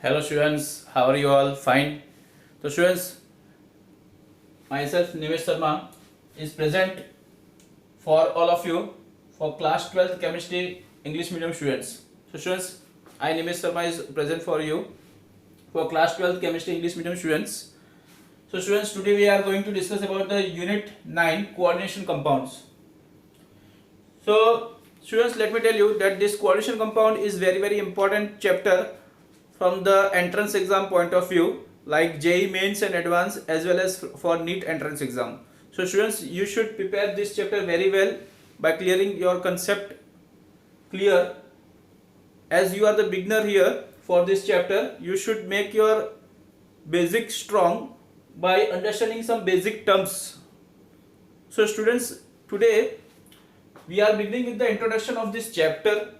Hello students, how are you all? Fine. So students, myself Nimesh Sharma is present for all of you for class 12th chemistry English medium students. So students, I Nimesh Sharma is present for you for class 12th chemistry English medium students. So students, today we are going to discuss about the unit 9 coordination compounds. So students, let me tell you that this coordination compound is very important chapter from the entrance exam point of view, like JEE mains and advanced, as well as for NEET entrance exam. So students, you should prepare this chapter very well by clearing your concept clear. As you are the beginner here for this chapter, you should make your basic strong by understanding some basic terms. So students, today we are beginning with the introduction of this chapter.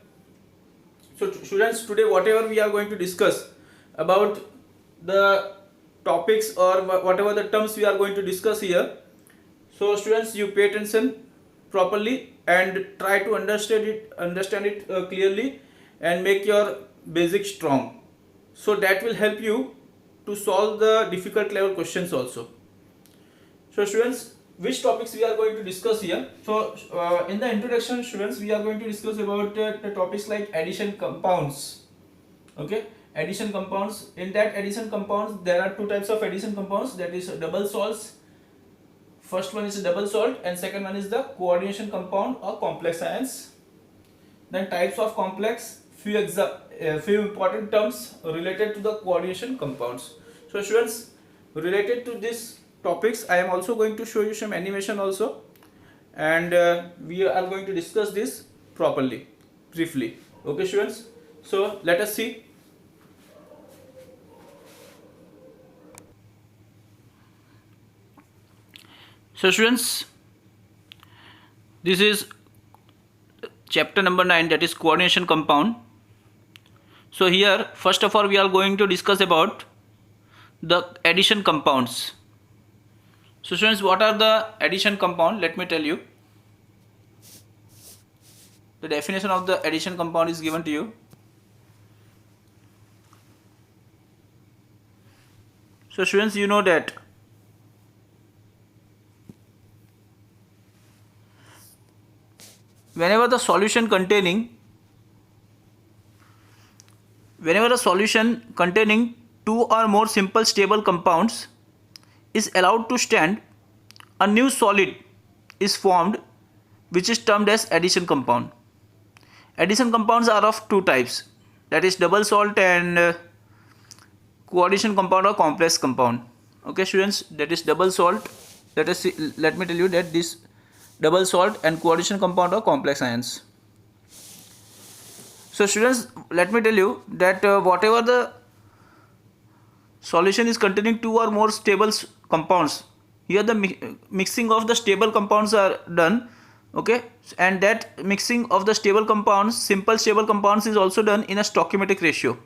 So students, today whatever we are going to discuss about the topics or whatever the terms we are going to discuss here. So students, you pay attention properly and try to understand it clearly and make your basic strong. So that will help you to solve the difficult level questions also. So students, which topics we are going to discuss here? So in the introduction, students, we are going to discuss about the topics like addition compounds. Okay, addition compounds. In that addition compounds, there are two types of addition compounds, that is double salts. First one is double salt and second one is the coordination compound or complex ions. Then types of complex, few important terms related to the coordination compounds. So students, related to this topics, I am also going to show you some animation also, and we are going to discuss this properly, briefly. Okay students, so let us see. So students, this is chapter number 9, that is coordination compound. So here first of all we are going to discuss about the addition compounds. So students, what are the addition compound? Let me tell you. The definition of the addition compound is given to you. So students, you know that whenever the solution containing two or more simple stable compounds is allowed to stand, a new solid is formed which is termed as addition compound. Addition compounds are of two types, that is double salt and coordination compound or complex compound. Okay students, that is double salt. Let me tell you that this double salt and coordination compound or complex ions. So students, let me tell you that whatever the solution is containing two or more stable compounds, here the mixing of the stable compounds are done. Okay, and that mixing of the stable compounds, simple stable compounds, is also done in a stoichiometric ratio.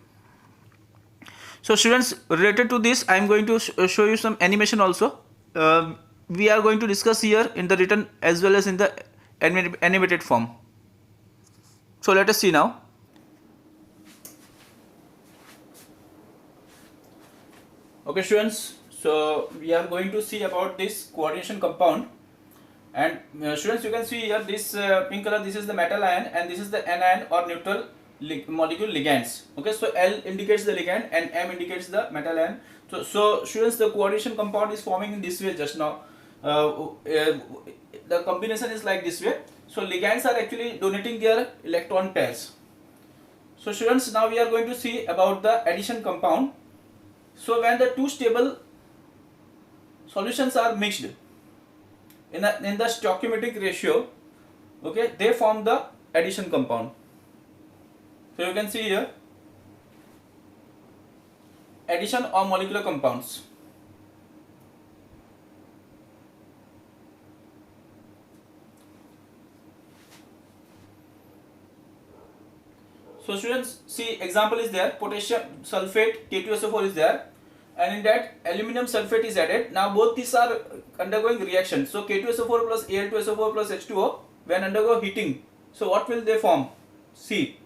So students, related to this I am going to show you some animation also. We are going to discuss here in the written as well as in the animated form. So let us see now. Okay students, so we are going to see about this coordination compound, and students, you can see here this pink color, this is the metal ion and this is the anion or neutral molecule ligands. Okay, so L indicates the ligand and M indicates the metal ion. So students, the coordination compound is forming in this way just now. The combination is like this way. So ligands are actually donating their electron pairs. So students, now we are going to see about the addition compound. So when the two stable solutions are mixed in the stoichiometric ratio, okay, they form the addition compound. So you can see here addition or molecular compounds. So students, see, example is there, potassium sulfate K2SO4 is there, and in that aluminum sulfate is added. Now both these are undergoing reaction. So K2SO4 plus Al2SO4 plus H2O, when undergo heating, so what will they form? See,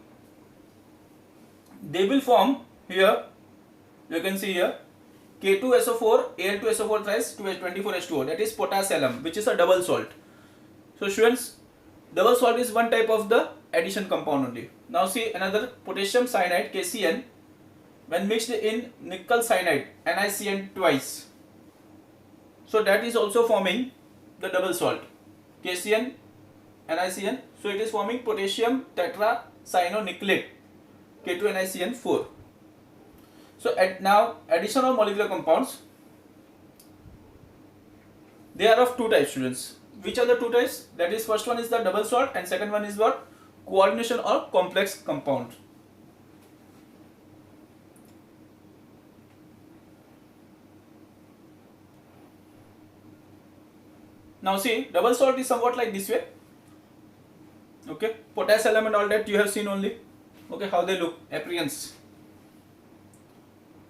they will form here You can see here K2SO4 Al2SO4 thrice 2H24H2O, that is potash alum, which is a double salt. So students, double salt is one type of the addition compound only. Now see another potassium cyanide KCN, when mixed in nickel cyanide NiCN twice. So that is also forming the double salt KCN NiCN. So it is forming potassium tetracyanoniculate K2NiCN4. So now addition of molecular compounds, they are of two types, students. Which are the two types? That is, first one is the double salt and second one is what? Coordination or complex compound. Now see, double salt is somewhat like this way. Okay, potash element, all that you have seen only. Okay, how they look, appearance.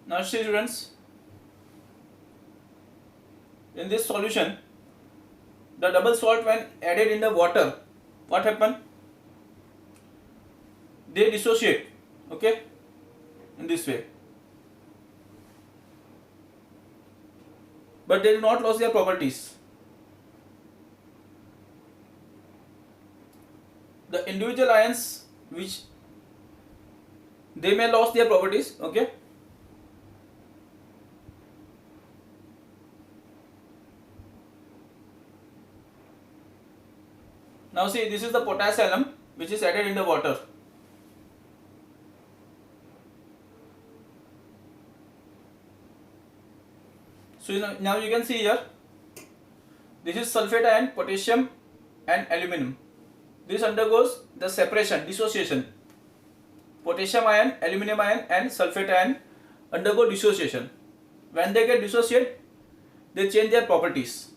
Now see students, in this solution, the double salt when added in the water, what happen? They dissociate, okay, in this way. But they do not lose their properties. The individual ions which they may lose their properties, okay. Now see, this is the potash alum which is added in the water. So now you can see here, this is sulfate ion, potassium and aluminum. This undergoes the separation, dissociation. Potassium ion, aluminum ion and sulfate ion undergo dissociation. When they get dissociated, they change their properties.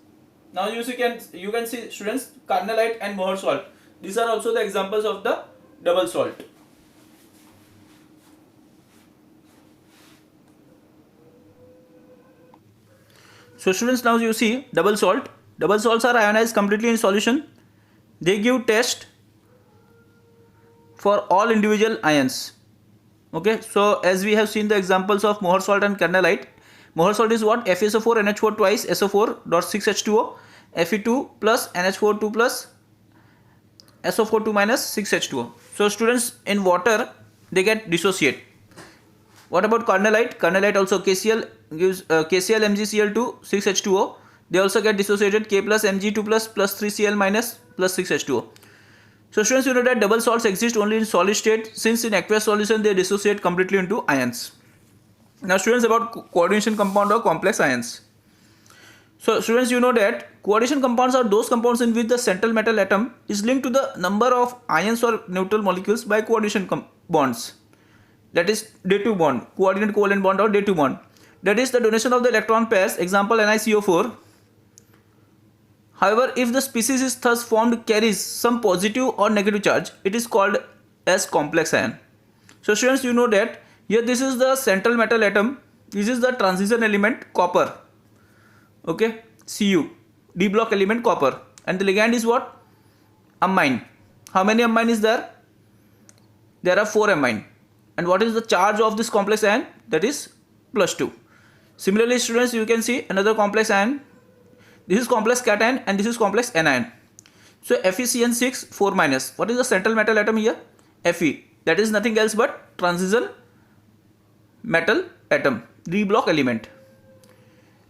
Now you can see students, carnallite and Mohr salt. These are also the examples of the double salt. So students, now you see double salt. Double salts are ionized completely in solution. They give test for all individual ions. Okay, so as we have seen the examples of Mohr salt and carnallite. Mohr salt is what? FeSO4 NH4 twice SO4.6H2O, Fe2 plus NH4 2 plus SO4 2 minus 6H2O. So students, in water they get dissociate. What about carnallite? Carnallite also KCl gives KCl MgCl2 6H2O. They also get dissociated, K plus Mg2 plus 3Cl minus plus 6H2O. So students, you know that double salts exist only in solid state, since in aqueous solution they dissociate completely into ions. Now students, about coordination compound or complex ions. So students, you know that coordination compounds are those compounds in which the central metal atom is linked to the number of ions or neutral molecules by coordination bonds. That is day2 bond, coordinate covalent bond or day2 bond. That is the donation of the electron pairs, example NiCO4. However, if the species is thus formed carries some positive or negative charge, it is called as complex ion. So students, you know that here this is the central metal atom, this is the transition element copper, okay, Cu, D block element copper, and the ligand is what? Amine. How many amine is there? There are 4 amine. And what is the charge of this complex ion? That is +2. Similarly students, you can see another complex ion. This is complex cation and this is complex anion. So FeCN6 4 minus. What is the central metal atom here? Fe. That is nothing else but transition metal atom, D block element.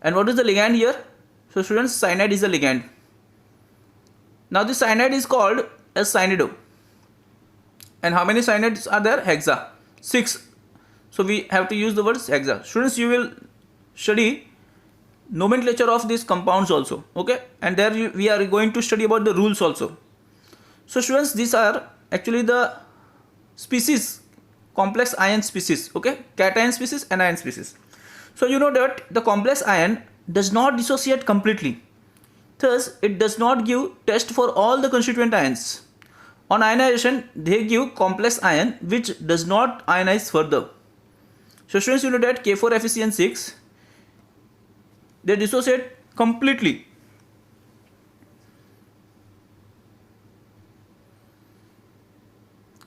And what is the ligand here? So students, cyanide is the ligand. Now this cyanide is called as cyanido. And how many cyanides are there? Hexa. 6. So we have to use the word hexa. Students, you will study nomenclature of these compounds also, okay, and there we are going to study about the rules also. So students, these are actually the species, complex ion species, okay, cation species, anion species. So you know that the complex ion does not dissociate completely, thus it does not give test for all the constituent ions. On ionization they give complex ion which does not ionize further. So students, you know that K4 FeCN6, they dissociate completely.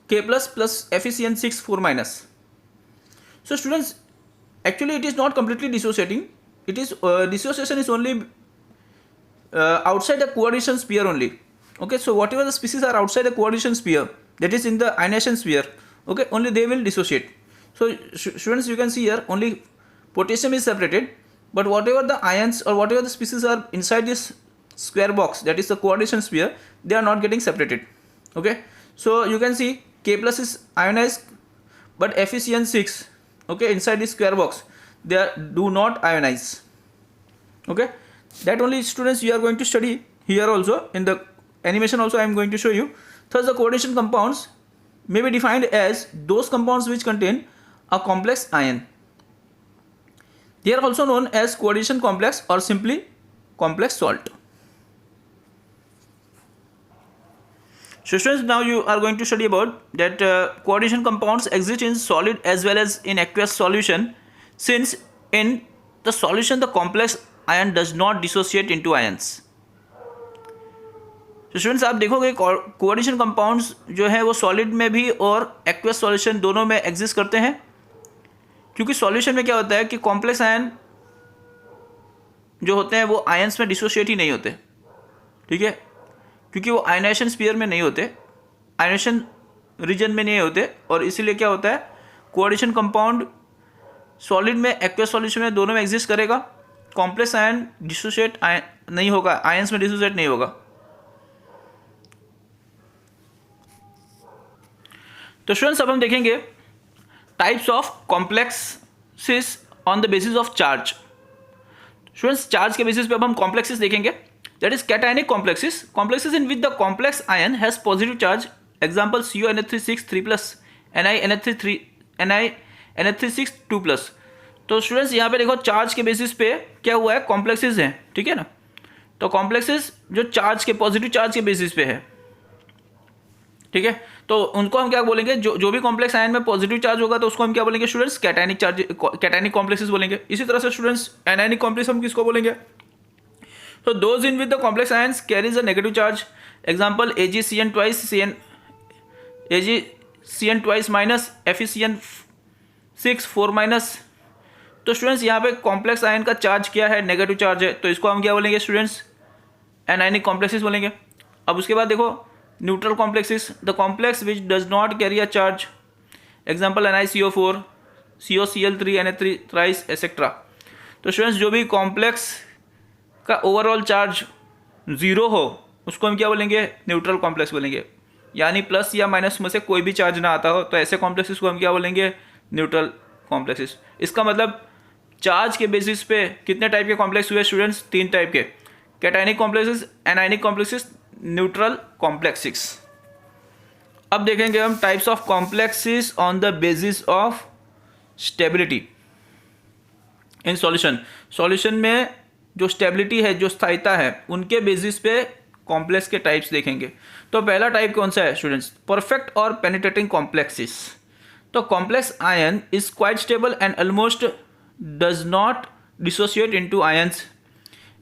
K plus FeCN6 4 minus. So students, actually it is not completely dissociating. It is dissociation is only outside the coordination sphere only. Okay, so whatever the species are outside the coordination sphere, that is in the ionization sphere, okay, only they will dissociate. So students, you can see here only potassium is separated, but whatever the ions or whatever the species are inside this square box, that is the coordination sphere, they are not getting separated. Okay, so you can see K plus is ionized, but FeCN6, okay, inside this square box, they do not ionize. Okay, that only, students, you are going to study here also. In the animation also I am going to show you. Thus the coordination compounds may be defined as those compounds which contain a complex ion. They are also known as coordination complex or simply complex salt. So students, now you are going to study about that coordination compounds exist in solid as well as in aqueous solution, since in the solution the complex ion does not dissociate into ions. तो students, आप देखोगे coordination compounds जो है वो solid में भी और aqueous solution दोनों में एग्जिस्ट करते हैं, क्योंकि सॉल्यूशन में क्या होता है कि कॉम्प्लेक्स आयन जो होते हैं वो आयंस में डिसोशिएट ही नहीं होते, ठीक है, क्योंकि वो आयनाइजेशन स्फीयर में नहीं होते, आयनाइजेशन रीजन में नहीं होते, और इसीलिए क्या होता है, कोऑर्डिनेशन कंपाउंड सॉलिड में एक्वस सॉल्यूशन में दोनों में एग्जिस्ट करेगा, कॉम्प्लेक्स आयन डिसोशिएट नहीं होगा, आयंस में डिसोशिएट नहीं होगा. तो स्टूडेंट्स, अब हम देखेंगे types of complexes on the basis of charge. Students, charge के बेसिस पे अब हम कॉम्प्लेक्सेस देखेंगे. That is cationic complexes, complexes in which the complex ion has positive charge. Example CuNH3 3+, NiNH3 2+. तो स्टूडेंट्स, यहाँ पे देखो चार्ज के बेसिस पे क्या हुआ है, कॉम्प्लेक्सेस हैं, ठीक है ना. तो कॉम्प्लेक्सेस जो चार्ज के पॉजिटिव चार्ज के बेसिस पे है, ठीक है, तो उनको हम क्या बोलेंगे, जो भी कॉम्प्लेक्स आयन में पॉजिटिव चार्ज होगा तो उसको हम क्या बोलेंगे students, cationic charge, cationic complexes बोलेंगे. इसी तरह से स्टूडेंट्स, एनायनिक कॉम्प्लेक्स हम किसको बोलेंगे, तो those in with the complex ions carries a negative charge. Example AgCN twice minus FeCN6 4-. तो स्टूडेंट्स, यहाँ पे कॉम्प्लेक्स आयन का चार्ज क्या है, नेगेटिव चार्ज है, तो इसको हम क्या बोलेंगे स्टूडेंट्स, एनायनिक कॉम्प्लेक्सेस बोलेंगे. अब उसके बाद देखो neutral complexes, the complex which does not carry a charge. Example NiCO4, COCl3, NH3 thrice etcetera. तो स्टूडेंट्स, जो भी कॉम्प्लेक्स का ओवरऑल चार्ज जीरो हो उसको हम क्या बोलेंगे, न्यूट्रल कॉम्प्लेक्स बोलेंगे. यानी प्लस या माइनस में से कोई भी चार्ज ना आता हो, तो ऐसे कॉम्प्लेक्सेस को हम क्या बोलेंगे, न्यूट्रल कॉम्प्लेक्सेस. इसका मतलब चार्ज के बेसिस पे कितने टाइप के कॉम्प्लेक्स हुए स्टूडेंट्स, 3 टाइप के, cationic complexes, anionic complexes, neutral complexes. अब देखेंगे हम types of complexes on the basis of stability in solution. Solution में जो स्टेबिलिटी है, जो स्थायिता है, उनके बेसिस पे कॉम्प्लेक्स के टाइप्स देखेंगे. तो पहला टाइप कौन सा है स्टूडेंट्स, परफेक्ट और पेनिट्रेटिंग कॉम्प्लेक्सेस. तो complex ion is quite stable and almost does not dissociate into ions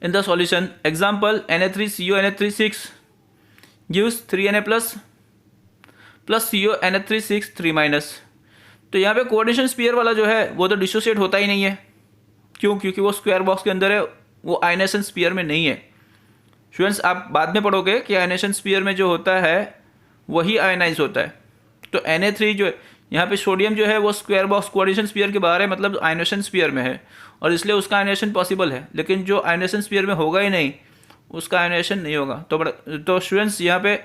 in the solution. Example Na3CuNH3 gives 3Na plus CuNH3 3-. तो यहाँ पे कोऑर्डिनेशन स्फीयर वाला जो है वो तो डिसोशिएट होता ही नहीं है. क्यों, क्योंकि वो स्क्वायर बॉक्स के अंदर है, वो आयनेशन स्फीयर में नहीं है. स्टूडेंट्स, आप बाद में पढ़ोगे कि आयनेशन स्फीयर में जो होता है वही आयनाइज होता है. तो Na3 जो यहाँ पे सोडियम जो है वो स्क्वायर बॉक्स कोऑर्डिनेशन स्फीयर के बाहर है, मतलब आयनेशन स्फीयर में है, और इसलिए उसका आयनेशन पॉसिबल है. लेकिन जो आयनेशन स्फीयर में होगा ही नहीं, उसका आयनेशन नहीं होगा. तो स्टूडेंट्स, यहाँ पे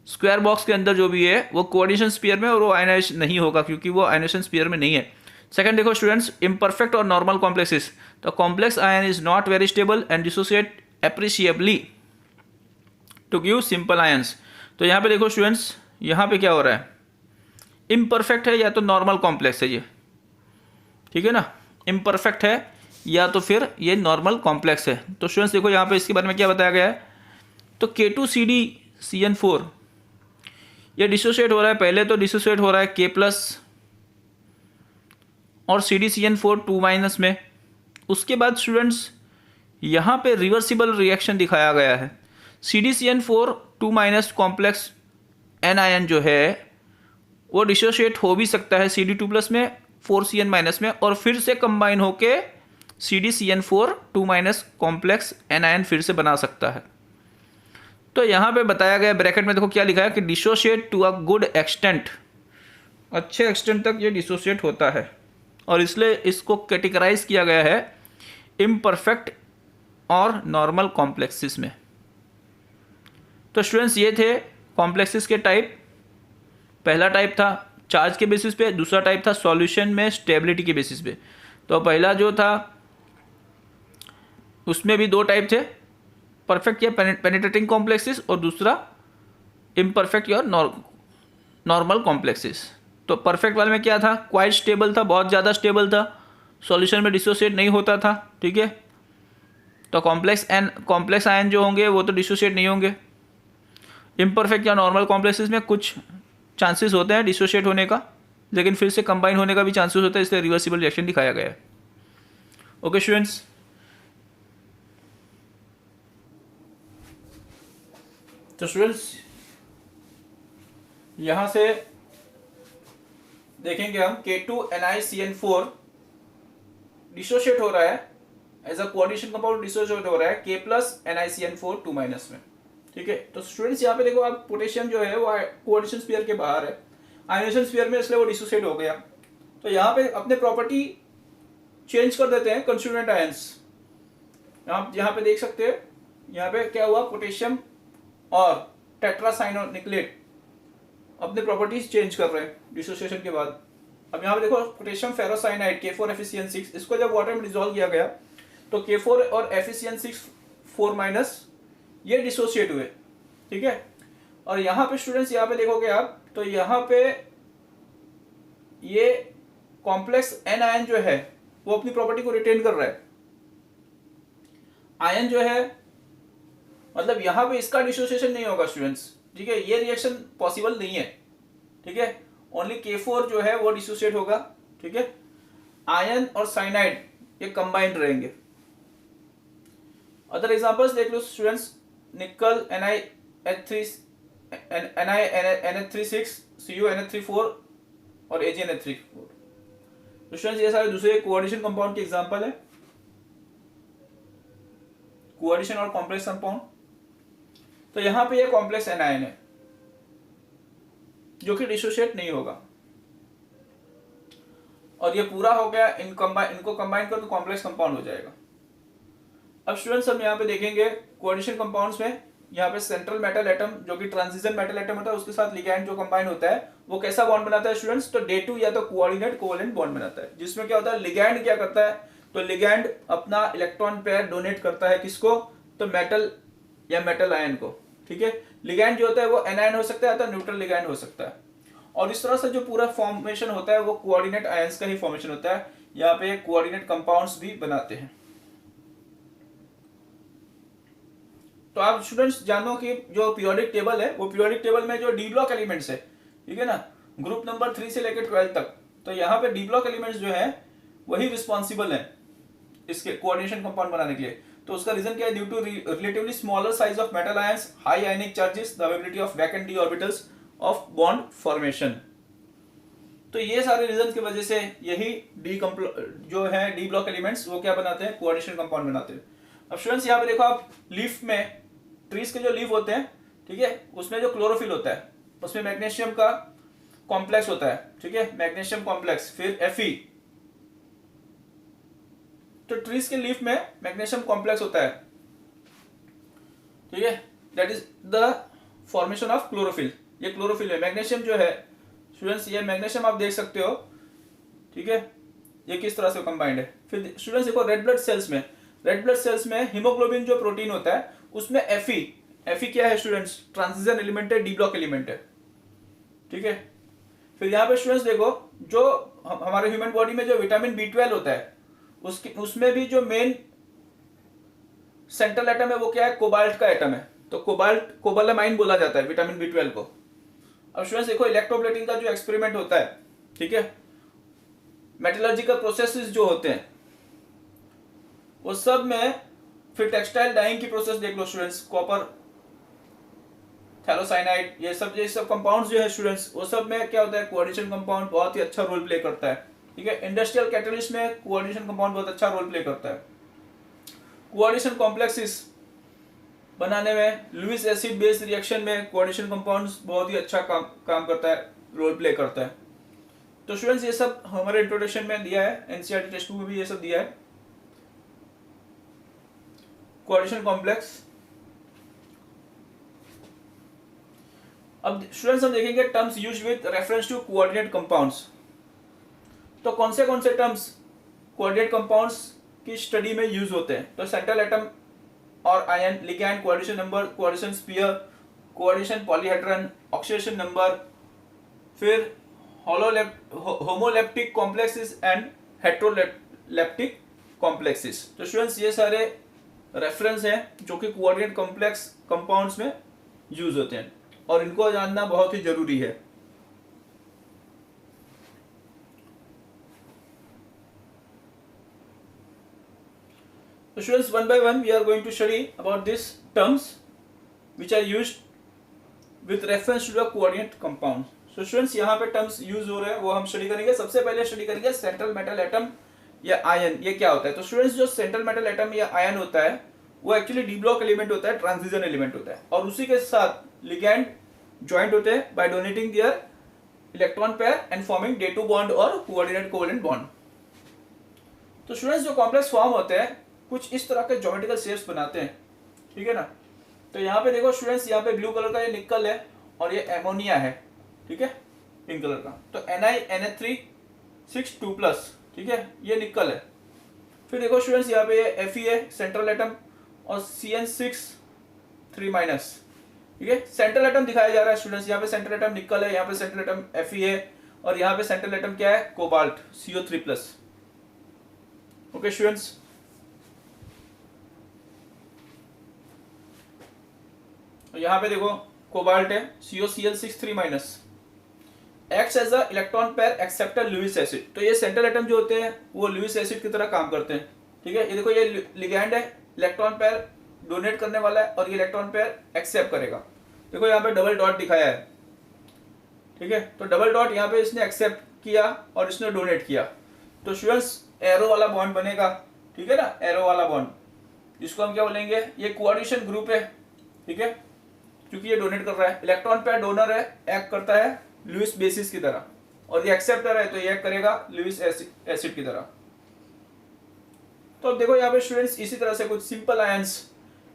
स्क्वायर बॉक्स के अंदर जो भी है वो कोऑर्डिनेशन स्फीयर में, और वो आयनेशन नहीं होगा क्योंकि वो आयनेशन स्फीयर में नहीं है. सेकंड देखो स्टूडेंट्स, इम्परफेक्ट और नॉर्मल कॉम्प्लेक्सेस. तो complex ion is not very stable and dissociate appreciably to give simple ions. तो यहाँ पे देखो स्टूडेंट्स, यहाँ पे क्या हो रहा है, इम्परफेक्ट है या तो नॉर्मल कॉम्प्लेक्स है ये, ठीक है ना, इम्परफेक्ट है या तो फिर ये नॉर्मल कॉम्प्लेक्स है. तो स्टूडेंट्स देखो यहाँ पे इसके बारे में क्या बताया गया है, तो K2CdCN4 ये डिसोशिएट हो रहा है. पहले तो डिसोशिएट हो रहा है K+ और CdCN4 2- में. उसके बाद स्टूडेंट्स यहाँ पे रिवर्सिबल रिएक्शन दिखाया गया है. CdCN4 2- कॉम्प्लेक्स एनायन जो है वो डिसोशिएट हो भी सकता है Cd2+ में, 4Cn- में और फिर से कंबाइन होके CdCN4 2- कॉम्प्लेक्स एनायन फिर से बना सकता है। तो यहाँ पे बताया गया ब्रैकेट में देखो क्या लिखा है कि dissociate to a good extent, अच्छे एक्सटेंट तक ये डिसोशिएट होता है और इसलिए इसको कैटेगराइज किया गया है इम्परफेक्ट और नॉर्मल कॉम्प्लेक्सिस में। तो स्टूडेंट्स ये थे कॉम्प्लेक्सिस के टाइप। पहला टाइप था चार्ज के बेसिस पे, दूसरा टाइप था सॉल्यूशन में स्टेबिलिटी के बेसिस पे। तो पहला जो था उसमें भी दो टाइप थे, परफेक्ट या पेनिट्रेटिंग कॉम्प्लेक्सिस और दूसरा इम्परफेक्ट या नॉर्मल कॉम्प्लेक्सिस। तो परफेक्ट वाले में क्या था, क्वाइट स्टेबल था, बहुत ज़्यादा स्टेबल था, सॉल्यूशन में डिसोशिएट नहीं होता था। ठीक है, तो कॉम्प्लेक्स आयन जो होंगे वो तो डिसोशिएट नहीं होंगे। इम्परफेक्ट या नॉर्मल कॉम्प्लेक्सेस में कुछ चांसेस होते हैं डिसोशिएट होने का, लेकिन फिर से कंबाइन होने का भी चांसेस होता है, इसलिए रिवर्सिबल रिएक्शन दिखाया गया है। ओके स्टूडेंट्स, तो स्टूडेंट्स यहां से देखेंगे हम K2NiCN4 डिसोशिएट हो रहा है as a coordination compound, dissociate हो रहा है K+NiCN4 2- में। ठीक है, तो स्टूडेंट्स यहाँ पे देखो आप पोटेशियम जो है वो कोऑर्डिनेशन स्फीयर के बाहर है, आयनेशन स्फीयर में, इसलिए वो डिसोशिएट हो गया। तो यहाँ पे अपने प्रॉपर्टी चेंज कर देते हैं कंस्टिट्यूएंट आयंस। आप यहाँ पे देख सकते हैं, यहाँ पे क्या हुआ, पोटेशियम और टेट्रासाइनोनिक्लेट अपने प्रॉपर्टीज चेंज कर रहे हैं डिसोसिएशन के बाद। अब यहाँ पे देखो पोटेशियम फेरोसाइनाइड K4FeCN6, इसको जब वाटर में डिसॉल्व किया गया तो K4 और FeCN6 4- ये डिसोसिएट हुए। ठीक है, और यहाँ पे स्टूडेंट्स यहाँ पे देखोगे आप, तो यहाँ पे ये कॉम्प्लेक्स एन आयन जो है वो अपनी प्रॉपर्टी को रिटेन कर रहा है। आयन जो है मतलब यहाँ पे इसका डिसोसिएशन नहीं होगा स्टूडेंट्स। ठीक है, ये रिएक्शन पॉसिबल नहीं है। ठीक है, ओनली K4 जो है वो डिसोसिएट होगा। ठीक है, आयन और साइनाइड ये कंबाइंड रहेंगे। अदर एग्जांपल्स देख लो स्टूडेंट्स, निकल NiH3 NiNH36 CuNH34 और AgNH34। तो स्टूडेंट्स ये सारे दूसरे कोऑर्डिनेशन कंपाउंड के एग्जांपल है, कोऑर्डिनेशन और कॉम्प्लेक्स कंपाउंड। तो यहां पे ये कॉम्प्लेक्स एनायन है जो कि डिसोशिएट नहीं होगा, और ये पूरा हो गया, इनको कंबाइन कर तो कॉम्प्लेक्स कंपाउंड हो जाएगा। अब स्टूडेंट्स हम यहाँ पे देखेंगे कोऑर्डिनेशन कंपाउंड्स में, यहाँ पे सेंट्रल मेटल एटम जो कि ट्रांजिशन मेटल एटम होता है उसके साथ लिगैंड जो कंबाइन होता है वो कैसा बॉन्ड बनाता है स्टूडेंट्स, तो डे2 या तो कोऑर्डिनेट कोवेलेंट बॉन्ड बनाता है, जिसमें क्या होता है लिगैंड क्या करता है, तो लिगैंड अपना इलेक्ट्रॉन पेयर डोनेट करता है किसको, तो मेटल या मेटल आयन को। ठीक है, लिगैंड जो होता है वो एनायन हो सकता है तो न्यूट्रल लिगैंड हो सकता है, और इस तरह से जो पूरा फॉर्मेशन होता है वो कोऑर्डिनेट आयंस का ही फॉर्मेशन होता है। यहाँ पे कोऑर्डिनेट कंपाउंड्स भी बनाते हैं। तो आप स्टूडेंट्स जानो कि जो पीरियोडिक टेबल है वो पीरियोडिक टेबल में जो डी ब्लॉक एलिमेंट्स है, ठीक है ना, ग्रुप नंबर 3 से लेकर 12 तक, तो यहाँ पे डी ब्लॉक एलिमेंट्स जो है वही रिस्पॉन्सिबल है इसके कोऑर्डिनेशन कंपाउंड बनाने के लिए। तो उसका रीजन क्या है, due to relatively smaller size of metal ions, high ionic charges, the availability of vacant d orbitals of bond formation. तो ये सारे रीजन की वजह से यही जो है डी ब्लॉक एलिमेंट्स वो क्या बनाते हैं, कोऑर्डिनेशन कंपाउंड बनाते हैं। अब स्टूडेंट्स यहाँ पे देखो आप लीफ में, ट्रीज के जो लीफ होते हैं, ठीक है, उसमें जो क्लोरोफिल होता है उसमें मैग्नीशियम का कॉम्प्लेक्स होता है। ठीक है, मैग्नीशियम कॉम्प्लेक्स, फिर Fe, तो ट्रीज के लीफ में मैग्नीशियम कॉम्प्लेक्स होता है। ठीक है, that is the formation of chlorophyll. ये क्लोरोफिल है, मैग्नीशियम जो है स्टूडेंट्स, ये मैग्नीशियम आप देख सकते हो। ठीक है, ये किस तरह से कंबाइंड है। फिर स्टूडेंट्स देखो रेड ब्लड सेल्स में हीमोग्लोबिन जो प्रोटीन होता है उसमें Fe क्या है स्टूडेंट्स, ट्रांजिशन एलिमेंट है, डी ब्लॉक एलिमेंट है। ठीक है, फिर यहाँ पे स्टूडेंट्स देखो जो हमारे ह्यूमन बॉडी में जो विटामिन B12 होता है उसमें भी जो मेन सेंट्रल एटम है वो क्या है, कोबाल्ट का एटम है, तो कोबालामाइन बोला जाता है विटामिन B12 को। अब स्टूडेंट्स देखो इलेक्ट्रोप्लेटिंग का जो एक्सपेरिमेंट होता है, ठीक है, मेटलर्जिकल प्रोसेसेस जो होते हैं वो सब में, फिर टेक्सटाइल डाइंग की प्रोसेस देख लो स्टूडेंट्स, कॉपर थैलोसाइनाइड, ये सब कंपाउंड्स जो है स्टूडेंट्स वो सब में क्या होता है, कोऑर्डिनेशन कंपाउंड बहुत ही अच्छा रोल प्ले करता है। ठीक है। इंडस्ट्रियल कैटलिस्ट में कोऑर्डिनेशन कंपाउंड बहुत अच्छा रोल प्ले करता है। कोऑर्डिनेशन कॉम्प्लेक्सेस बनाने में लुईस एसिड बेस्ड रिएक्शन में कोऑर्डिनेशन कंपाउंड्स बहुत ही अच्छा काम करता है, रोल प्ले करता है। तो स्टूडेंट्स ये सब हमारे इंट्रोडक्शन में दिया है, एनसीईआरटी टेक्स्ट बुक में भी ये सब दिया है। Coordination complex. अब स्टूडेंट्स हम देखेंगे terms used with reference to coordinate compounds. तो कौन से टर्म्स कोऑर्डिनेट कंपाउंड्स की स्टडी में यूज होते हैं? तो सेंट्रल एटम और ion, ligand, coordination number, coordination sphere, coordination polyhedron, oxidation number, फिर homoleptic complexes and heteroleptic complexes. तो स्टूडेंट्स ये सारे रेफरेंस हैं जो कि कोऑर्डिनेट कॉम्प्लेक्स कंपाउंड्स में यूज होते हैं और इनको जानना बहुत ही जरूरी है। So students, one by one we are going to study about these terms which are used with reference to the coordinate compound. So students, यहाँ पे terms use हो रहे हैं वो हम स्टडी करेंगे। सबसे पहले स्टडी करेंगे सेंट्रल मेटल एटम या आयन, ये क्या होता है। तो स्टूडेंट्स जो सेंट्रल मेटल एटम या आयन होता है वो एक्चुअली डी ब्लॉक एलिमेंट होता है, ट्रांजिशन एलिमेंट होता है, और उसी के साथ लिगैंड ज्वाइंट होते हैं by donating their electron pair and forming dative bond और कोऑर्डिनेट कोवेलेंट बॉन्ड। तो स्टूडेंट्स जो कॉम्प्लेक्स फॉर्म होते हैं कुछ इस तरह के ज्योमेट्रिकल शेप्स बनाते हैं, ठीक है ना। तो यहाँ पे देखो स्टूडेंट्स, यहाँ पे ब्लू कलर का ये निकल है और ये एमोनिया है, ठीक है, पिंक कलर का। तो NiNH3 6 ठीक है, ये निकल है। फिर देखो स्टूडेंट्स यहाँ पे ये Fe है सेंट्रल एटम और CN6 3 ठीक है, सेंट्रल एटम दिखाया जा रहा है स्टूडेंट्स। यहाँ पे सेंट्रल एटम निकल है, यहाँ पे सेंट्रल एटम Fe है और यहाँ पे सेंट्रल एटम क्या है, कोबाल्ट CO3। ओके स्टूडेंट्स, यहाँ पे देखो कोबाल्ट है COCl6 3 acts as a electron pair acceptor Lewis acid. तो ये सेंट्रल एटम जो होते हैं वो लुईस एसिड की तरह काम करते हैं, ठीक है। ये देखो ये लिगैंड है, इलेक्ट्रॉन पेयर डोनेट करने वाला है और ये इलेक्ट्रॉन पेयर एक्सेप्ट करेगा। देखो यहाँ पे डबल डॉट दिखाया है, ठीक है। तो डबल डॉट यहाँ पे इसने एक्सेप्ट किया और इसने डोनेट किया। तो स्टूडेंट्स एरो वाला बॉन्ड बनेगा, ठीक है ना, एरो वाला बॉन्ड, जिसको हम क्या बोलेंगे, ये कोऑर्डिनेशन ग्रुप है, ठीक है, क्योंकि ये डोनेट कर रहा है। इलेक्ट्रॉन पेयर डोनर है, एक्ट करता है लुईस बेसिस की तरह, और ये एक्सेप्टर है तो ये एक्ट करेगा लुईस एसिड की तरह। तो अब देखो यहाँ पे स्टूडेंट्स इसी तरह से कुछ सिंपल आयंस,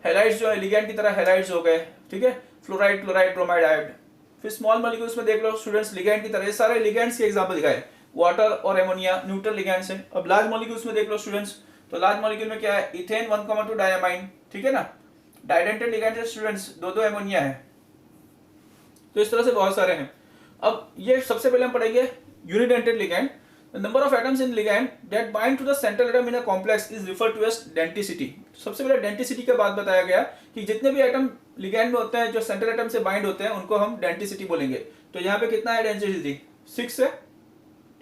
हैलाइड्स जो है लिगैंड की तरह हैलाइड्स हो गए, ठीक है, फ्लोराइड, क्लोराइड, ब्रोमाइड, आयोड। फिर स्मॉल मॉलिक्यूल्स में देख लो स्टूडेंट्स लिगैंड की तरह, ये सारे लिगैंड्स के एग्जांपल दिखाए, वाटर और एमोनिया न्यूट्रल लिगैंड्स हैं। अब लार्ज मॉलिक्यूल्स में देख लो स्टूडेंट्स, तो लार्ज मॉलिक्यूल में क्या है, इथेन 1,2 डायमाइन, ठीक है ना, डाइडेंटेड लिगैंड है स्टूडेंट्स, 2 एमोनिया है। तो इस तरह से बहुत सारे हैं। अब ये सबसे पहले हम पढ़ेंगे unidentate ligand. The number of atoms in ligand that bind to the central atom in a complex is referred to as denticity। सबसे पहले डेंटिसिटी के बाद बताया गया कि जितने भी एटम लिगैंड में होते हैं जो सेंट्रल एटम से बाइंड होते हैं उनको हम डेंटिसिटी बोलेंगे। तो यहाँ पे कितना है डेंसिटी, 6 है,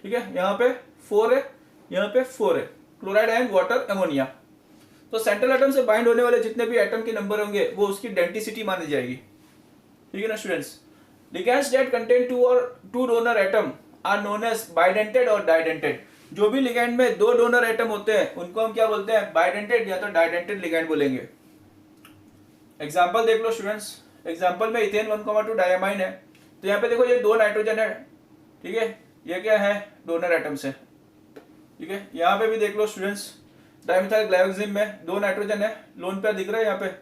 ठीक है, यहाँ पे 4 है, यहाँ पे 4 है, क्लोराइड, आयन, वाटर, एमोनिया। तो सेंट्रल एटम से बाइंड होने वाले जितने भी एटम के नंबर होंगे वो उसकी डेंटिसिटी मानी जाएगी, ठीक है ना स्टूडेंट्स। लिगैंड्स दैट कंटेन 2 और 2 donor atom are known as bidentate और डाइडेंटेड। जो भी लिगैंड में 2 डोनर एटम होते हैं उनको हम क्या बोलते हैं, बाइडेंटेड या तो डाइडेंटेड लिगैंड बोलेंगे। एग्जांपल देख लो स्टूडेंट्स, एग्जांपल में इथेन 1,2 डायमाइन है, तो यहाँ पे देखो ये 2 नाइट्रोजन है, ठीक है, ये क्या है, डोनर एटम्स है, ठीक है। यहाँ पे भी देख लो स्टूडेंट्स, डाइमिथाइल ग्लाइकोजेन में 2 नाइट्रोजन है, लोन पेयर दिख रहा है यहाँ पे,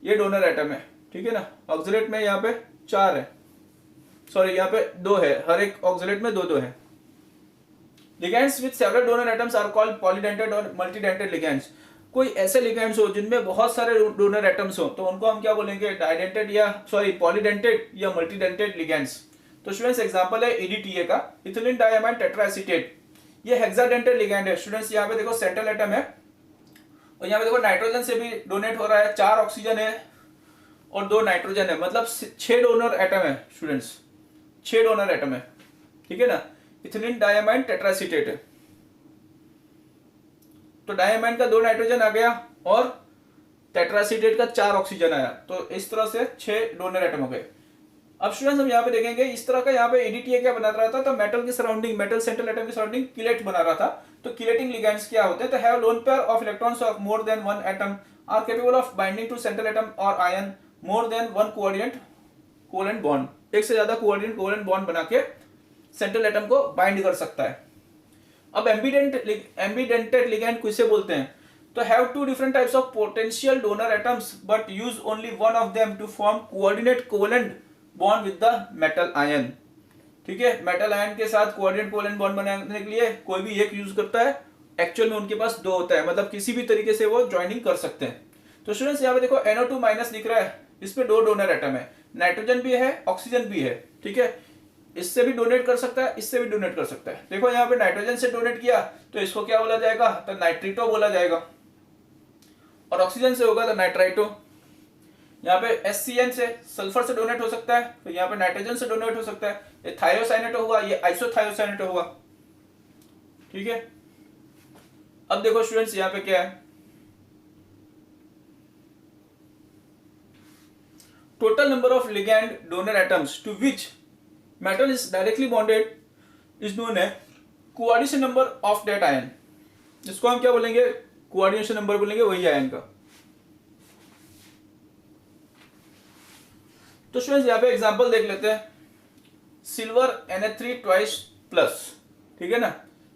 ये डोनर एटम है, ठीक है ना। ऑक्सीलेट में यहाँ पे 4 है, सॉरी यहाँ पे 2 है, हर एक ऑक्सीलेट में 2 है। Ligands with several donor atoms are called polydentate और मल्टीडेंटेड लिगैंड्स। कोई ऐसे लिगैंड्स हो जिनमें बहुत सारे डोनर एटम्स हो तो उनको हम क्या बोलेंगे, डाइडेंटेड या सॉरी पॉलीडेंटेड या मल्टीडेंटेड लिगैंड्स। तो स्टूडेंट्स एग्जांपल है EDTA का, इथिलीन डायमाइन टेट्राएसीटेट, ये हेक्साडेंटेड लिगैंड है स्टूडेंट्स। यहाँ पे देखो सेंट्रल एटम है और यहाँ पे देखो नाइट्रोजन से भी डोनेट हो रहा है, 4 ऑक्सीजन है और 2 नाइट्रोजन है, मतलब 6 डोनर एटम है स्टूडेंट्स, 6 डोनर एटम है, ठीक है ना। इथिलीन डायमाइन टेट्राएसीटेट है, तो डायमाइन का 2 नाइट्रोजन आ गया और टेट्राएसीटेट का 4 ऑक्सीजन आया, तो इस तरह से 6 डोनर एटम हो गए। अब स्टूडेंट्स हम यहाँ पे देखेंगे इस तरह का यहाँ पे EDTA क्या बना रहा था, तो मेटल की सराउंडिंग, मेटल सेंट्रल एटम की सराउंडिंग किलेट बना रहा था। तो किलेटिंग लिगेंड्स क्या होते हैं, तो have lone pair of electrons of more than one atom are capable of binding to central atom और ion more than one coordinate covalent bond, एक से ज्यादा कोऑर्डिनेट कोवेलेंट बॉन्ड बना के सेंट्रल एटम को बाइंड कर सकता है। अब एम्बीडेंटेड लिगेंड किसे बोलते हैं, तो have two different types of potential donor atoms but use only one of them to form coordinate covalent bond with the metal ion. ठीक है, मेटल आयन के साथ कोऑर्डिनेट कोवेलेंट बॉन्ड बनाने के लिए कोई भी एक यूज करता है, एक्चुअल में उनके पास दो होता है, मतलब किसी भी तरीके से वो ज्वाइनिंग कर सकते हैं। तो स्टूडेंट्स यहाँ पे देखो NO2 माइनस दिख रहा है, इसमें दो डोनर एटम है, नाइट्रोजन भी है ऑक्सीजन भी है। ठीक है, इससे भी डोनेट कर सकता है, इससे भी डोनेट कर सकता है। देखो यहाँ पे नाइट्रोजन से डोनेट किया तो इसको क्या बोला जाएगा, तो नाइट्रिटो बोला जाएगा, और ऑक्सीजन से होगा तो नाइट्राइटो। यहाँ पे HCN से सल्फर से डोनेट हो सकता है, तो यहाँ पे नाइट्रोजन से डोनेट हो सकता है, ये थायोसाइनेटो हुआ, ये आइसोथायोसाइनेटो हुआ। ठीक है, अब देखो स्टूडेंट्स यहाँ पे क्या है, total number of ligand donor atoms to which metal is directly bonded is known as coordination number of that ion। इसको हम क्या बोलेंगे, कोऑर्डिनेशन नंबर बोलेंगे, वही आयन का। तो स्टूडेंट्स यहाँ पे एग्जांपल देख लेते हैं, सिल्वर Na3 ट्वाइस प्लस, ठीक है ना,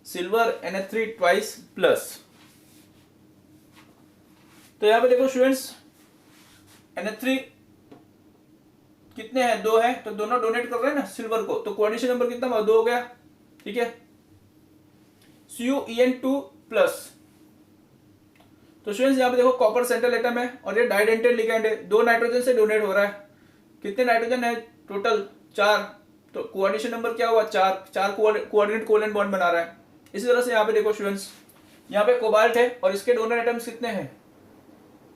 सिल्वर Na3 ट्वाइस प्लस। तो यहाँ पे देखो स्टूडेंट्स Na3 कितने हैं, दो हैं, तो दोनों डोनेट कर रहे हैं ना सिल्वर को, तो कोऑर्डिनेशन नंबर कितना, दो हो गया। ठीक है, CuEn2 प्लस। तो स्टूडेंट्स यहाँ पे देखो कॉपर सेंट्रल एटम है और ये डाइडेंटेड लिगैंड है, दो नाइट्रोजन से डोनेट हो रहा है। कितने नाइट्रोजन है टोटल, 4, तो कोऑर्डिनेशन नंबर क्या हुआ, 4 कोऑर्डिनेट कोवेलेंट बॉन्ड बना रहा है। इसी तरह से यहाँ पे देखो स्टूडेंट्स, यहाँ पे कोबाल्ट है और इसके डोनर एटम्स कितने हैं,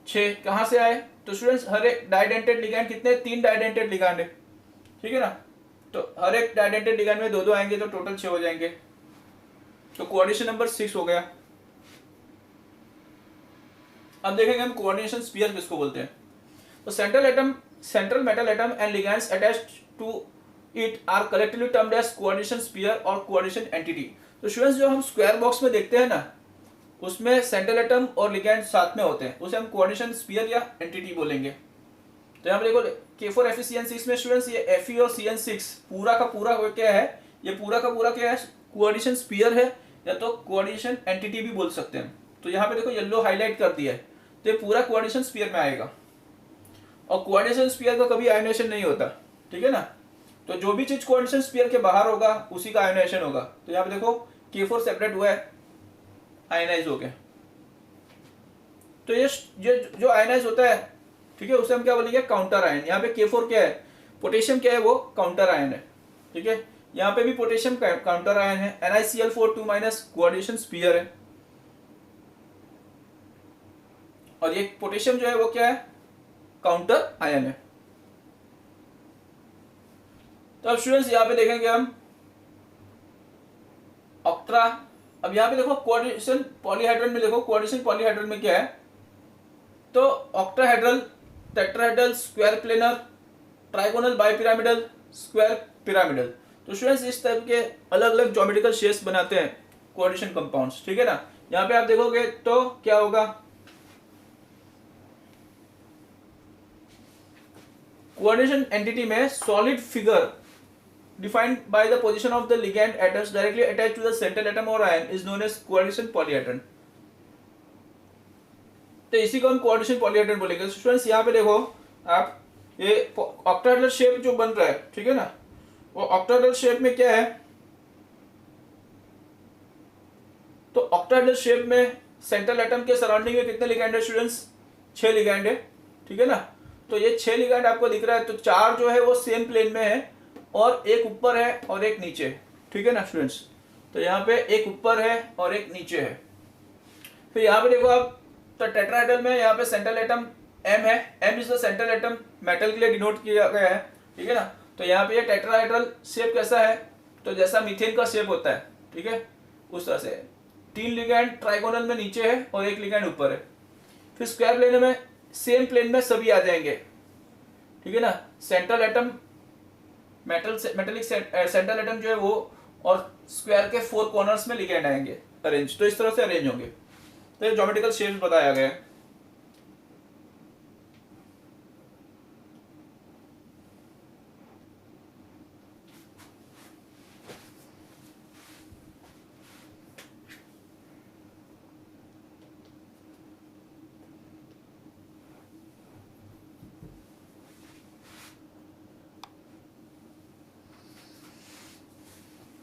6। कहां से आए, तो स्टूडेंट्स हर एक डाइडेंटेड लिगैंड कितने, 3 डाइडेंटेड लिगैंड है। ठीक है ना, तो हर एक डाइडेंटेड लिगैंड में 2-2 आएंगे तो टोटल 6 हो जाएंगे, तो कोऑर्डिनेशन नंबर 6 हो गया। अब देखेंगे हम कोऑर्डिनेशन स्फीयर किसको बोलते हैं। तो central metal atom and ligands attached to it are collectively termed as coordination sphere और कोऑर्डिनेशन एंटिटी। तो स्टूडेंट्स जो हम स्क्वायर बॉक्स में देखते हैं ना, उसमें सेंट्रल एटम और लिगैंड साथ में होते हैं, उसे हम कोऑर्डिनेशन स्फीयर या एंटिटी बोलेंगे। तो यहाँ पे देखो K4FeCN6 में स्टूडेंट्स ये Fe और CN6 पूरा का पूरा क्या है, ये पूरा का पूरा क्या है, कोऑर्डिनेशन स्फीयर है या तो कोऑर्डिनेशन एंटिटी भी बोल सकते हैं। तो यहाँ पे देखो येलो हाईलाइट कर दिया है, तो ये पूरा कोऑर्डिनेशन स्फीयर में आएगा। और कोऑर्डिनेशन स्फीयर का कभी आयोनाइजेशन नहीं होता, ठीक है ना, तो जो भी चीज कोऑर्डिनेशन स्फीयर के बाहर होगा उसी का आयोनाइजेशन होगा। तो यहाँ पे देखो K4 सेपरेट हुआ है, आयनाइज हो गया। तो ये जो आयनाइज होता है, ठीक है, उसे हम क्या बोलेंगे, काउंटर आयन। यहाँ पे K4 क्या है, पोटेशियम क्या है, वो काउंटर आयन है। ठीक है, यहाँ पे भी पोटेशियम काउंटर आयन है। NiCl4 2- कोऑर्डिनेशन स्फीयर है, और ये पोटेशियम जो है वो क्या है, काउंटर आयन है। तो अब स्टूडेंट्स यहाँ पे देखेंगे हम ऑक्ट्रा। अब यहाँ पे देखो कोऑर्डिनेशन पॉलीहाइड्रल में, देखो कोऑर्डिनेशन पॉलीहाइड्रल में क्या है, तो octahedral, tetrahedral, square planar, trigonal, bipyramidal, square pyramidal. तो स्टूडेंट्स इस टाइप के अलग अलग ज्योमेट्रिकल शेप्स बनाते हैं कोऑर्डिनेशन कंपाउंड्स। ठीक है ना, यहाँ पे आप देखोगे तो क्या होगा, कोऑर्डिनेशन एंटिटी में solid figure defined by the position of the ligand atoms directly attached to the central atom or ion is known as coordination polyhedron। तो इसी को हम कोऑर्डिनेशन पॉलीहेड्रन बोलेंगे। स्टूडेंट्स यहाँ पे देखो आप, ये ऑक्टाहेड्रल शेप जो बन रहा है, ठीक है ना, वो ऑक्टाहेड्रल शेप में क्या है, तो ऑक्टाहेड्रल शेप में सेंट्रल एटम के सराउंडिंग में कितने लिगैंड है स्टूडेंट्स, 6 लिगैंड है। ठीक है ना, तो ये 6 लिगैंड आपको दिख रहा है, तो 4 जो है वो सेम प्लेन में है और एक ऊपर है और एक नीचे। ठीक है ना स्टूडेंट्स, तो यहाँ पे एक ऊपर है और एक नीचे है। फिर यहाँ पे देखो आप, तो टेट्राहेड्रल में यहाँ पे सेंट्रल एटम M है, M is the central atom, metal के लिए डिनोट किया गया है। ठीक है ना, तो यहाँ पे ये टेट्राहेड्रल शेप कैसा है, तो जैसा मीथेन का शेप होता है, ठीक है, उस तरह से 3 लिगैंड ट्राइगोनल में नीचे है और एक लिगैंड ऊपर है। फिर स्क्वायर प्लेन में सेम प्लेन में सभी आ जाएंगे। ठीक है ना, central atom metallic central atom जो है वो और स्क्वायर के 4 कॉर्नर्स में लिगेंड आएंगे अरेंज, तो इस तरह से अरेंज होंगे। तो ये ज्योमेट्रिकल शेप बताया गया है।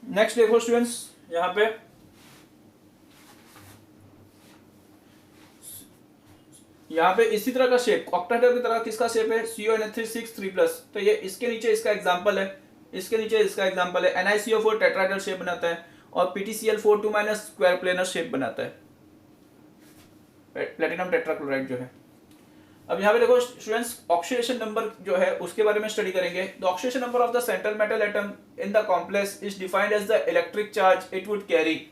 नेक्स्ट देखो स्टूडेंट्स, यहाँ पे इसी तरह का शेप ऑक्टाहेड्रल की तरह किसका शेप है, CONH3 6 तो ये इसके नीचे इसका एग्जांपल है, इसके नीचे इसका एग्जांपल है। NiCO4 टेट्राहेड्रल शेप बनाता है और PtCl4 2- स्क्वायर प्लेनर शेप बनाता है, प्लेटिनम टेट्राक्लोराइड जो है। अब यहाँ पे देखो स्टूडेंट्स, ऑक्सीडेशन नंबर जो है उसके बारे में स्टडी करेंगे। The oxidation number of the central metal atom in the complex is defined as the electric charge it would carry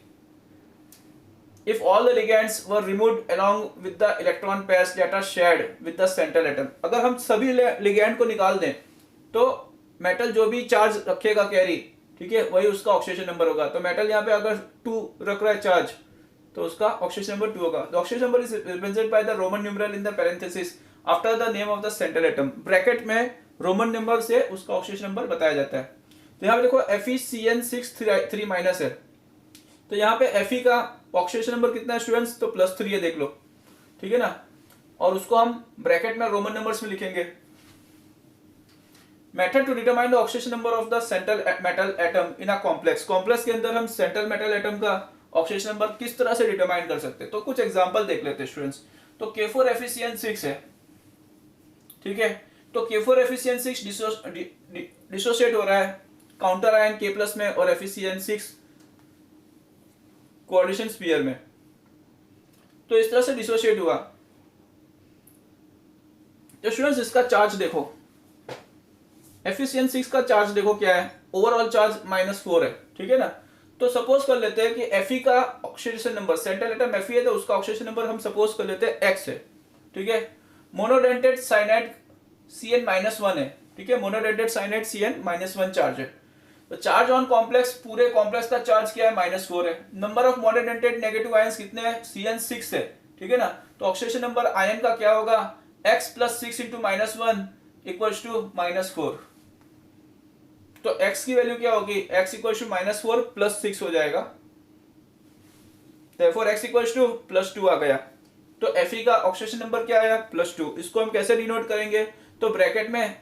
if all the ligands were removed along with the electron pairs that are shared with the central atom। अगर हम सभी ligand को निकाल दें तो metal जो भी charge रखेगा कैरी, ठीक है, वही उसका ऑक्सीडेशन नंबर होगा। तो मेटल यहाँ पे अगर 2 रख रहा है चार्ज तो उसका ऑक्सीडेशन नंबर 2 होगा। The oxidation number is represented by the Roman numeral in the parenthesis after the name of the central atom. Bracket में रोमन नंबर से उसका ऑक्सीडेशन नंबर बताया जाता है। तो यहाँ पे देखो FeCN6 3- है, तो यहाँ पे Fe का ऑक्सीडेशन नंबर कितना है स्टूडेंट्स, तो +3 है, देख लो, ठीक है ना। और उसको हम ब्रैकेट में रोमन नंबर्स में लिखेंगे। Method to determine the oxidation number of the central metal atom in a complex. Complex के अंदर हम सेंट्रल मेटल एटम का ऑक्सीडेशन नंबर किस तरह से डिटरमाइन कर सकते हैं, तो कुछ एग्जांपल देख लेते हैं स्टूडेंट्स। तो K4FeCN6 है, ठीक है, तो K4FeCN6 डिसोसिएट हो रहा है काउंटर आयन K+ में और FeCN6 कोऑर्डिनेशन स्फीयर में, तो इस तरह से डिसोशिएट हुआ। तो स्टूडेंट्स इसका चार्ज देखो, FeCN6 का चार्ज देखो क्या है, ओवरऑल चार्ज -4 है, ठीक है ना। तो सपोज कर लेते हैं कि Fe का oxidation number, central atom Fe है तो उसका ऑक्सीडेशन नंबर हम सपोज कर लेते हैं X है, ठीक है। मोनोडेंटेड साइनाइड Cn-1 है, ठीक है, मोनोडेंटेड साइनाइड Cn-1 चार्ज है। तो चार्ज ऑन कॉम्प्लेक्स, पूरे कॉम्प्लेक्स का चार्ज क्या है, -4 है। Number of monodentate negative ions कितने हैं, Cn6 है, ठीक है ना। तो ऑक्सीडेशन नंबर आयन का क्या होगा, X + 6 × -1 = -4। तो X की वैल्यू क्या होगी, X = -4 + 6 हो जाएगा, therefore X = +2 आ गया। तो Fe का ऑक्सीडेशन नंबर क्या आया, +2। इसको हम कैसे डिनोट करेंगे, तो ब्रैकेट में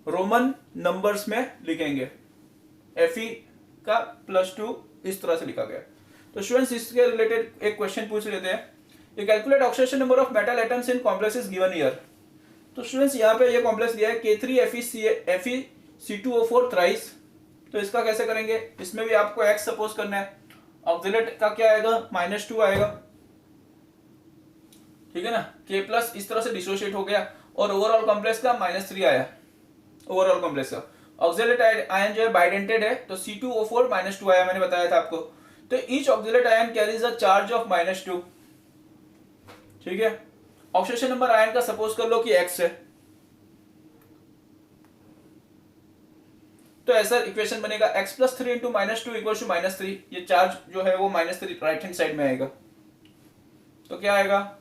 रोमन नंबर्स में लिखेंगे। Fe का +2 इस तरह से लिखा गया। तो स्टूडेंट्स इसके रिलेटेड एक क्वेश्चन पूछ लेते हैं, ये calculate oxidation number of metal atoms in complexes given here. तो स्टूडेंट्स यहाँ पे ये कॉम्प्लेक्स दिया है K3FeC2O4 थ्राइस। तो इसका कैसे करेंगे, इसमें भी आपको X सपोज करना है, ऑक्सिलेट का क्या आएगा, -2 आएगा, ठीक है ना। K+ इस तरह से डिसोशिएट हो गया और ओवरऑल कॉम्प्लेक्स का -3 आया, ओवरऑल कॉम्प्लेक्स का। ऑक्सिलेट आयन जो है बाइडेंटेड है तो C2O4 -2 आया, मैंने बताया था आपको। तो each oxalate ion carries a charge of -2, ठीक है। ऑक्सीडेशन नंबर आयन का सपोज कर लो कि X है, तो ऐसा इक्वेशन बनेगा X + 3 × -2 = -3। ये चार्ज जो है वो -3 राइट हैंड साइड में आएगा, तो क्या आएगा,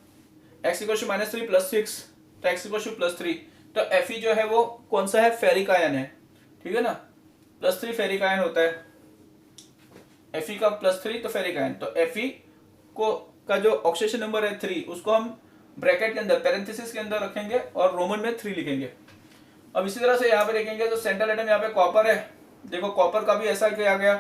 X = -3 + 6, तो X = +3। तो Fe जो है वो कौन सा है, फेरिक आयन है, ठीक है ना, +3 फेरिक आयन होता है। Fe का +3 तो फेरिक आयन, तो Fe को का जो ऑक्सीडेशन नंबर है 3, उसको हम ब्रैकेट के अंदर पैरेंथेसिस के अंदर रखेंगे और रोमन में 3 लिखेंगे। अब इसी तरह से यहाँ पे देखेंगे तो सेंट्रल एटम यहाँ पे कॉपर है, देखो कॉपर का भी ऐसा किया गया,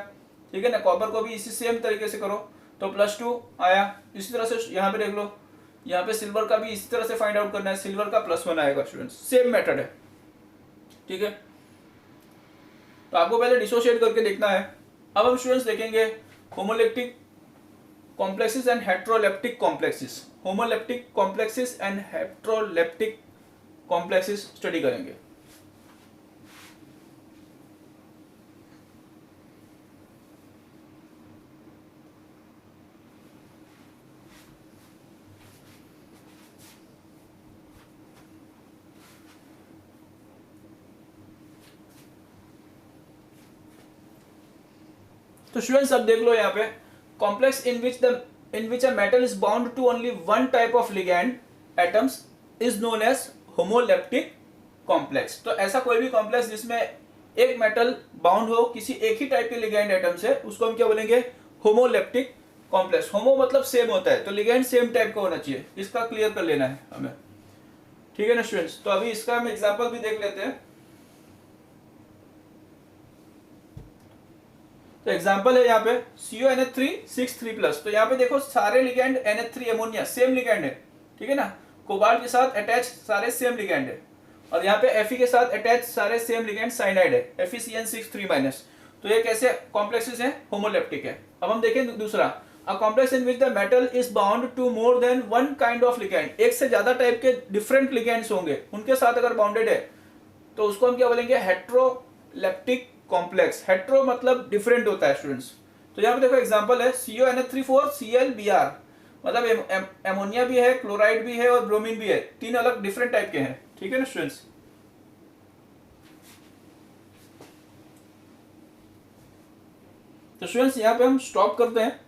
ठीक है ना। कॉपर को भी इसी सेम तरीके से करो तो +2 आया। इसी तरह से यहाँ पे देख लो, यहाँ पे सिल्वर का भी इसी तरह से फाइंड आउट करना है, सिल्वर का +1 आएगा स्टूडेंट्स, सेम मेथड है, ठीक है। तो आपको पहले डिसोशिएट करके देखना है। अब हम स्टूडेंट्स देखेंगे homoleptic complexes and heteroleptic complexes, homoleptic complexes and heteroleptic complexes study करेंगे। तो स्टूडेंट्स अब देख लो यहाँ पे, complex in which a metal is bound to only one type of ligand atoms is known as homoleptic complex. तो ऐसा कोई भी कॉम्प्लेक्स जिसमें एक मेटल बाउंड हो किसी एक ही टाइप के लिगैंड एटम से, उसको हम क्या बोलेंगे, होमोलेप्टिक कॉम्प्लेक्स। होमो मतलब सेम होता है, तो लिगैंड सेम टाइप का होना चाहिए, इसका क्लियर कर लेना है हमें, ठीक है ना स्टूडेंट्स। तो अभी इसका हम एग्जांपल भी देख लेते हैं। तो एग्जांपल है यहाँ पे CuNH3 तो यहाँ पे देखो सारे ligand NH3 ammonia same ligand है, ठीक है ना। कोबाल्ट के साथ अटैच सारे सेम लिगैंड है, और यहाँ पे Fe के साथ अटैच सारे सेम लिगैंड साइनाइड है, FeCN6 3-। तो ये कैसे कॉम्प्लेक्सेस हैं, होमोलेप्टिक है। अब हम देखें दूसरा, a complex in which the metal is bound to more than one kind of ligand, एक से ज्यादा टाइप के डिफरेंट लिगैंड्स होंगे, उनके साथ अगर बाउंडेड है तो उसको हम क्या बोलेंगे, हेट्रोलेप्टिक कॉम्प्लेक्स। हेट्रो मतलब डिफरेंट होता है स्टूडेंट्स। तो यहाँ पे देखो एग्जांपल है CuNH3 4Cl Br, मतलब एमोनिया भी है, क्लोराइड भी है और ब्रोमीन भी है, तीन अलग डिफरेंट टाइप के हैं, ठीक है ना स्टूडेंट्स। तो स्टूडेंट्स यहाँ पे हम स्टॉप करते हैं।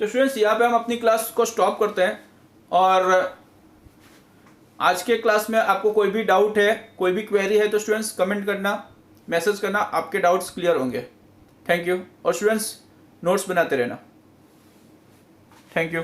तो स्टूडेंट्स यहाँ पे हम अपनी क्लास को स्टॉप करते हैं, और आज के क्लास में आपको कोई भी डाउट है, कोई भी क्वेरी है तो स्टूडेंट्स कमेंट करना, मैसेज करना, आपके डाउट्स क्लियर होंगे। Thank you. और स्टूडेंट्स नोट्स बनाते रहना। Thank you.